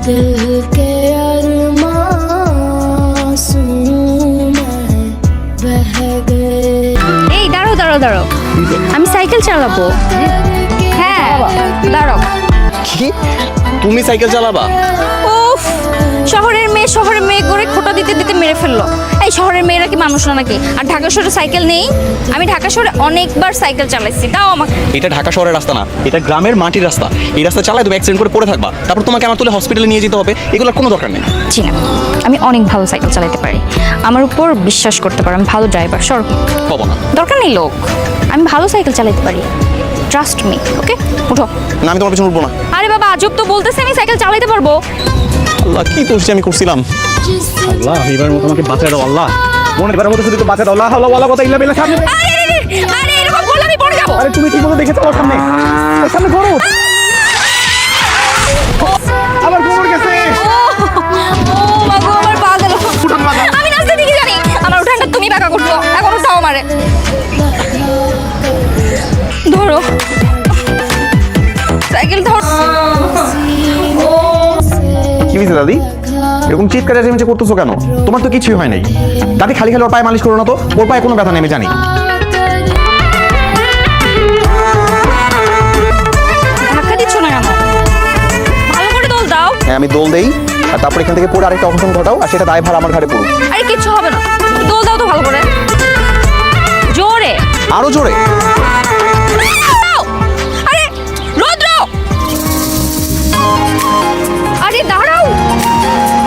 दिल के अरमासूम बह गए। এই দাঁড়াও দাঁড়াও দাঁড়াও, আমি সাইকেল চালাবো। হ্যাঁ দাঁড়াও। কি তুমি সাইকেল চালাবা? উফ, শহরের মেয়ে করে খোটা দিতে দিতে মেরে ফেললো। এই শহরের মেয়েরা কি মানুষ না নাকি? আর ঢাকা শহরে সাইকেল নেই? আমি ঢাকা শহরে অনেকবার সাইকেল চালাইছি, তাও আমাকে। এটা ঢাকা শহরের রাস্তা না, এটা গ্রামের মাটির রাস্তা। এই রাস্তা চালায় তুমি অ্যাক্সিডেন্ট করে পড়ে থাকবা, তারপর তোমাকে আমার তুলে হসপিটালে নিয়ে যেতে হবে। এগুলোর কোনো দরকার নেই। জি না, আমি অনেক ভালো সাইকেল চালাতে পারি, আমার উপর বিশ্বাস করতে পারো। আমি ভালো ড্রাইভার। সর, হবো না। দরকার নেই লোক, আমি ভালো সাইকেল চালাতে পারি। Trust me. ওকে, উঠো। না, আমি তোমার পেছনে উঠবো না। আরে বাবা, আজব তো বলতেছে আমি সাইকেল চালাতে পারবো। আল্লাহ, কি দোষটি আমি করছিলাম? আল্লাহ, এবার মতো আমাকে বাঁচায় দাও। আল্লাহ, মনে এবার মতো শুধু বাঁচায় দাও। আল্লাহ আল্লাহ ওয়ালা কথা ইল্লা বিল্লাহ। সামনে আরে এরকম বললে আমি পড়ে যাবো। আরে তুমি কি বলে দেখেছো? ওর সামনে, ওর সামনে ঘোরো। আবার গোবর গেছে। ও বাবা, আমার পা গেল। আমি নাচতে দিকে জানি, আমার উঠানটা তুমি বাঁকা করছো, এখন উঠাও আমারে। ধরো সাইকেল, ধরো। কি হয়েছে দাদি? এরকম চিৎকার চেঁচামেচি করতেছো কেন? তোমার তো কিছুই হয় নাই। দাদি, খালি খালি ওর পায়ে মালিশ করো না তো। ওর পায়ে কোনো ব্যথা নেই, আমি জানি। ধাক্কা দিচ্ছ না কেন? ভালো করে দোল দাও। হ্যাঁ, আমি দোল দেই, আর তারপর এখান থেকে পড়ে আরেকটা অঘটন ঘটাও, আর সেটা দায়ভার আমার ঘাড়ে পড়ুক। আরে কিচ্ছু হবে না, দোল দাও তো ভালো করে, জোরে। আরো জোরে।